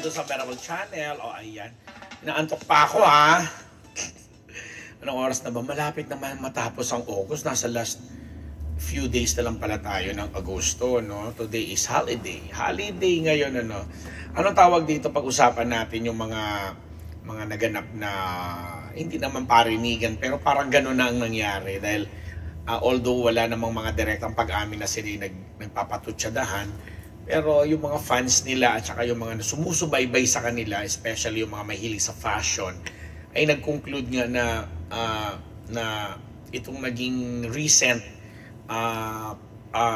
dito sa Bearable Channel. O, ayan. Inaantok pa ako, ha? Anong oras na ba? Malapit naman matapos ang August. Nasa last few days na lang pala tayo ng Agosto, no? Today is holiday. Holiday ngayon, ano? Anong tawag dito? Pag-usapan natin yung mga naganap na hindi naman parinigan, pero parang gano'n na ang nangyari. Dahil although wala namang mga direktang pag-amin na sila nagpapatutsadahan, pero yung mga fans nila at saka yung mga sumusubaybay sa kanila, especially yung mga mahilig sa fashion, ay nag-conclude nga na itong naging recent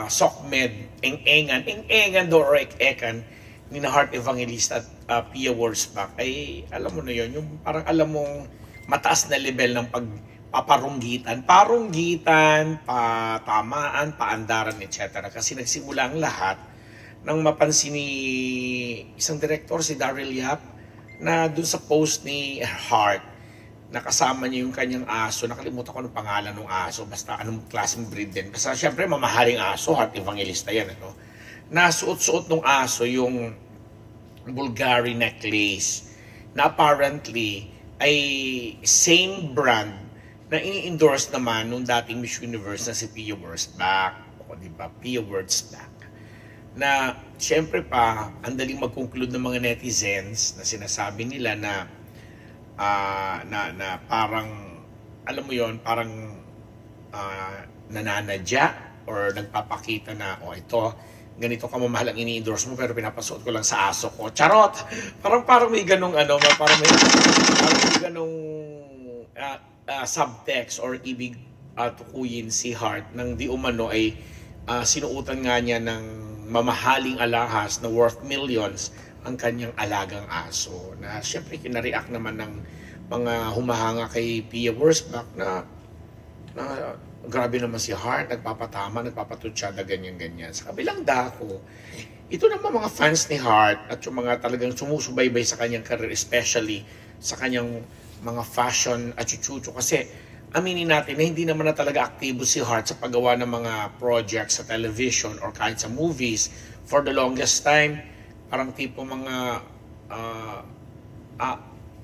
SOCMED, engan do or ekan ni na Heart Evangelista at Pia Wurzbach, ay alam mo na yun, yung parang alam mong mataas na level ng pagpaparunggitan, patamaan, paandaran, etc. Kasi nagsimula ang lahat nang mapansin ni isang director, si Daryl Yap, na dun sa post ni Heart, nakasama niya yung kanyang aso. Nakalimutan ko anong pangalan ng aso, basta anong klaseng breed din. Basta syempre mamahaling aso, Heart Evangelista yan. Ano? Nasuot-suot ng aso yung Bulgari necklace na apparently ay same brand na ini-endorse naman nung dating Miss Universe na si Pia Wurzbach. O diba, Pia Wurzbach. Na syempre pa, ang daling mag-conclude ng mga netizens na sinasabi nila na parang, alam mo yon, parang nananadya or nagpapakita na, ito, ganito ka mamahal ang ini-endorse mo pero pinapasuot ko lang sa aso ko. Charot! Parang may ganong parang may ganong subtext or ibig tukuyin si Heart nang di umano ay sinuutan nga niya ng mamahaling alahas na worth millions ang kanyang alagang aso. Na syempre kinareact naman ng mga humahanga kay Pia Wurzbach na grabe naman si Heart, nagpapatama, nagpapatutsyada, ganyan-ganyan. Sa kabilang dako, ito naman mga fans ni Heart at yung mga talagang sumusubaybay sa kanyang career, especially sa kanyang mga fashion at chuchucho. Kasi aminin natin na hindi naman na talaga aktibo si Heart sa paggawa ng mga projects sa television or kahit sa movies. For the longest time, parang tipo mga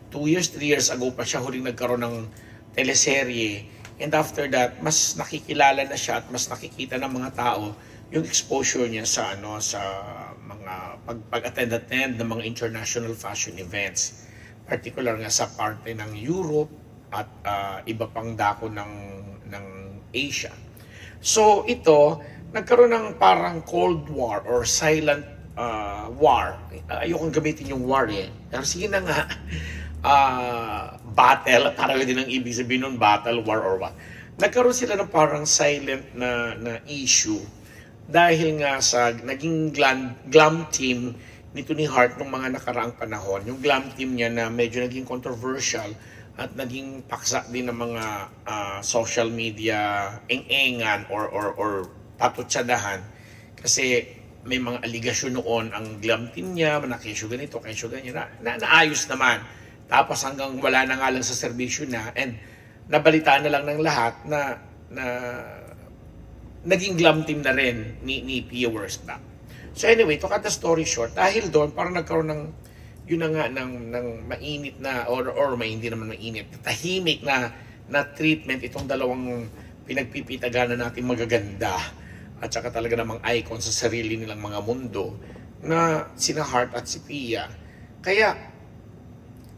2 years, 3 years ago pa siya huling nagkaroon ng teleserye. And after that, mas nakikilala na siya at mas nakikita ng mga tao yung exposure niya sa mga pag-attend ng mga international fashion events. Particular nga sa parte ng Europe at iba pang dako ng Asia. So ito, nagkaroon ng parang Cold War or silent war. Ayokong gamitin yung war Pero sige na nga, battle, parang din ang ibig sabihin nun, battle, war or what. Nagkaroon sila ng parang silent na issue dahil nga sa naging glam team nito ni Heart nung mga nakaraang panahon. Yung glam team niya na medyo naging controversial at naging paksa din ng mga social media engan or patutsadahan kasi may mga aligasyon noon ang glam team niya, kesyo ganito, kesyo ganyan, na naayos naman. Tapos hanggang wala na nga lang sa serbisyo na and nabalitaan na lang ng lahat na naging glam team na rin ni Pia Wurzbach. So anyway, to cut the story short, dahil doon parang nagkaroon ng yun na nga ng mainit na or hindi naman mainit, tahimik na treatment itong dalawang pinagpipitaganan nating magaganda at saka talaga namang icon sa sarili nilang mga mundo na sina Heart at si Pia. Kaya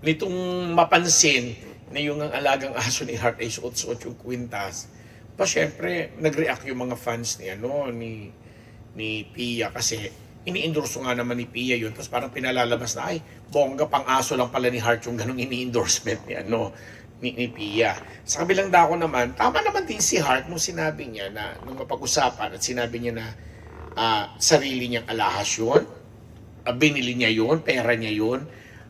nitong mapansin na yung ang alagang aso ni Heart ay suot-suot yung kwintas, pa syempre nag-react yung mga fans ni Pia kasi ini-endorse nga naman ni Pia yun. Tapos parang pinalalabas na, ay, bongga pang aso lang pala ni Heart yung ganung ini-endorsement ni Pia. Sa kabilang dako naman, tama naman din si Heart nung sinabi niya na, nung mapag-usapan at sinabi niya na sarili niyang alahas yun, binili niya yun, pera niya yun,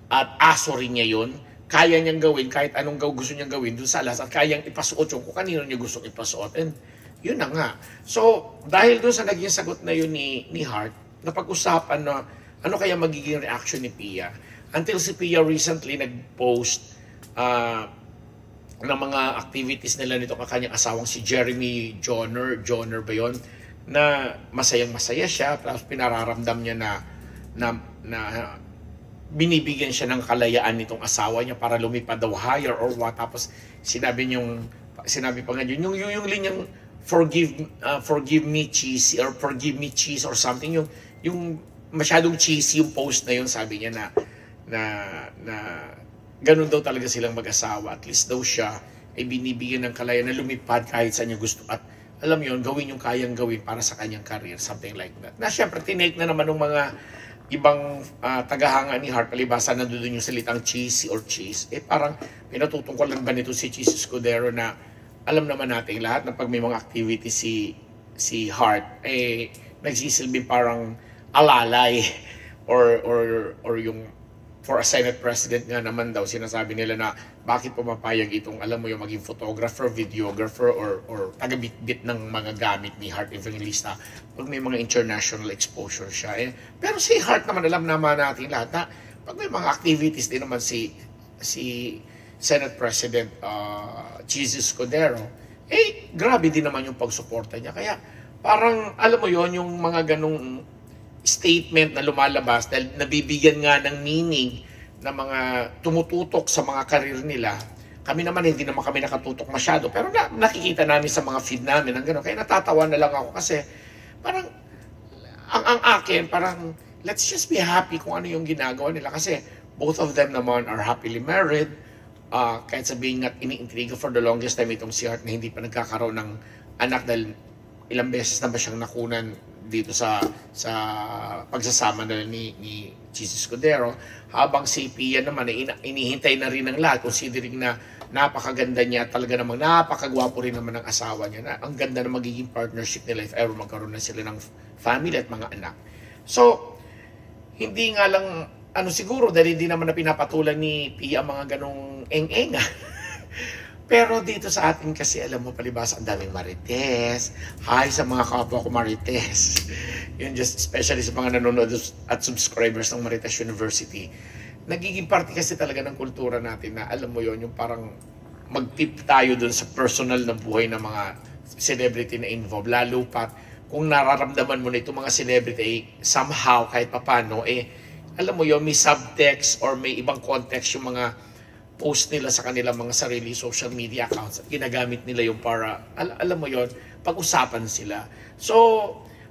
at aso rin niya yun, kaya niyang gawin kahit anong gusto niyang gawin dun sa alahas at kayang ipasuot yung kung kanino niya gustong ipasuot. And yun na nga. So, dahil dun sa naging sagot na yun ni Heart, napag-usapan na ano kaya magiging reaction ni Pia. Until si Pia recently nag-post ng mga activities nila nito kanyang asawang si Jeremy Joner ba yun? Na masayang-masaya siya, tapos pinararamdam niya na binibigyan siya ng kalayaan nitong asawa niya para lumipad daw higher or what. Tapos sinabi pa nga yun, yung linyang forgive me cheesy or forgive me cheese or something, yung masyadong cheesy yung post na yun, sabi niya na ganun daw talaga silang mag-asawa. At least daw siya ay binibigyan ng kalayaan na lumipad kahit saan niya gusto at alam yon, gawin yung kayang gawin para sa kanyang career, something like that. Na syempre, tinake na naman ng mga ibang tagahanga ni Heart, palibasa na doon yung salitang cheesy or cheese. Parang pinatutungkol lang ba nito si Cheese Escudero na alam naman natin lahat na pag may mga activity si Heart, nagsisilbing parang alalay or yung for a Senate President nga naman daw, sinasabi nila na bakit pumapayag itong, alam mo yung maging photographer, videographer, or taga-bitbit ng mga gamit ni Heart Evangelista pag may mga international exposure siya. Pero si Heart naman, alam naman natin lahat na pag may mga activities din naman si Senate President Jesus Escudero, grabe din naman yung pagsuporta niya. Kaya parang, alam mo yon, yung mga ganong statement na lumalabas dahil nabibigyan nga ng meaning na mga tumututok sa mga karir nila. Kami naman hindi naman kami nakatutok masyado, pero nakikita namin sa mga feed namin ng gano'n. Kaya natatawa na lang ako kasi parang ang akin parang let's just be happy kung ano yung ginagawa nila kasi both of them naman are happily married. Kahit sabihin nga iniintriga for the longest time itong si Heart na hindi pa nagkakaroon ng anak dahil ilang beses na ba siyang nakunan dito sa pagsasama na ni Jesus Escudero, habang si Pia naman inihintay na rin ng lahat, considering na napakaganda niya, talaga namang napakagwapo rin naman ng asawa niya, na ang ganda na magiging partnership nila if ever magkaroon na sila ng family at mga anak. So, hindi nga lang, siguro, dahil hindi naman na pinapatulan ni Pia ang mga ganong eng-enga. Pero dito sa atin kasi, alam mo, palibasa, ang daming marites. Hi sa mga kapwa ko marites. Yun, just especially sa mga nanonood at subscribers ng Marites University. Nagiging parte kasi talaga ng kultura natin na, alam mo yon, yung parang mag-tip tayo dun sa personal na buhay ng mga celebrity na involved. Lalo pa kung nararamdaman mo na itong mga celebrity, somehow, kahit papano, alam mo yon, may subtext or may ibang context yung mga post nila sa kanilang mga sarili social media accounts at ginagamit nila yung para, alam mo yon, pag-usapan sila. So,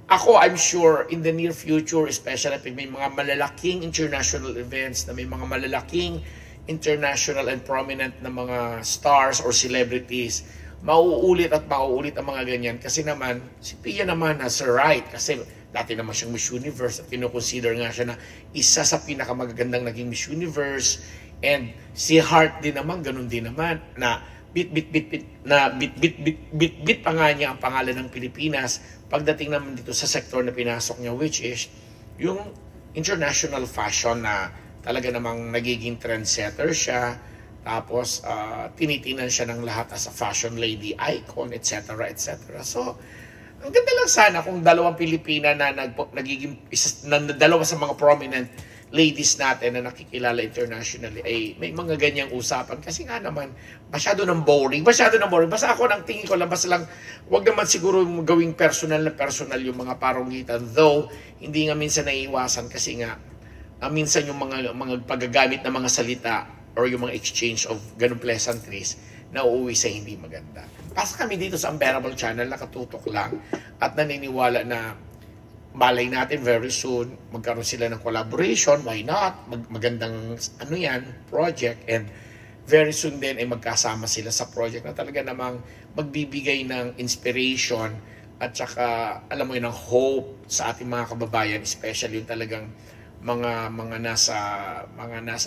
ako, I'm sure, in the near future, especially pag may mga malalaking international events, na may mga malalaking international and prominent na mga stars or celebrities, mauulit at mauulit ang mga ganyan. Kasi naman, si Pia naman has a right. Kasi dati naman siyang Miss Universe at kinukonsider nga siya na isa sa pinakamagagandang naging Miss Universe. And si Heart din naman, ganun din naman, na bit pa nga niya ang pangalan ng Pilipinas pagdating naman dito sa sektor na pinasok niya, which is yung international fashion na talaga namang nagiging trendsetter siya. Tapos, tinitinan siya ng lahat as a fashion lady icon, etc. etc. So, ang ganda lang sana kung dalawang Pilipina na nagiging dalawa sa mga prominent ladies natin na nakikilala internationally ay may mga ganyang usapan kasi nga naman masyado nang boring. Basta ako nang tingin ko lang, basta lang wag naman siguro gawing personal yung mga parungitan, though hindi nga minsan naiiwasan kasi nga minsan yung mga paggagamit ng mga salita or yung mga exchange of ganung pleasantries na uuwi sa hindi maganda. Basta kami dito sa Unbearable Channel nakatutok lang at naniniwala na malay natin very soon magkaroon sila ng collaboration, why not? Magandang project, and very soon din ay magkasama sila sa project na talaga namang magbibigay ng inspiration at saka alam mo yun, ng hope sa ating mga kababayan, especially yung talagang mga nasa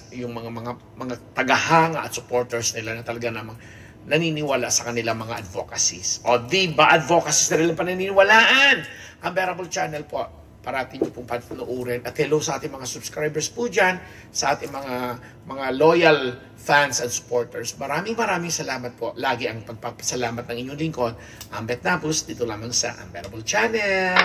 yung mga tagahanga at supporters nila na talaga namang naniniwala sa kanilang mga advocacies. O di ba advocacies na rin pananiniwalaan? Ang Unbearable Channel po, parating nyo pong panoorin. At hello sa ating mga subscribers po dyan, sa ating mga loyal fans and supporters. Maraming salamat po. Lagi ang pagpapasalamat ng inyong lingkod, Ambet Napus, dito lamang sa Unbearable Channel.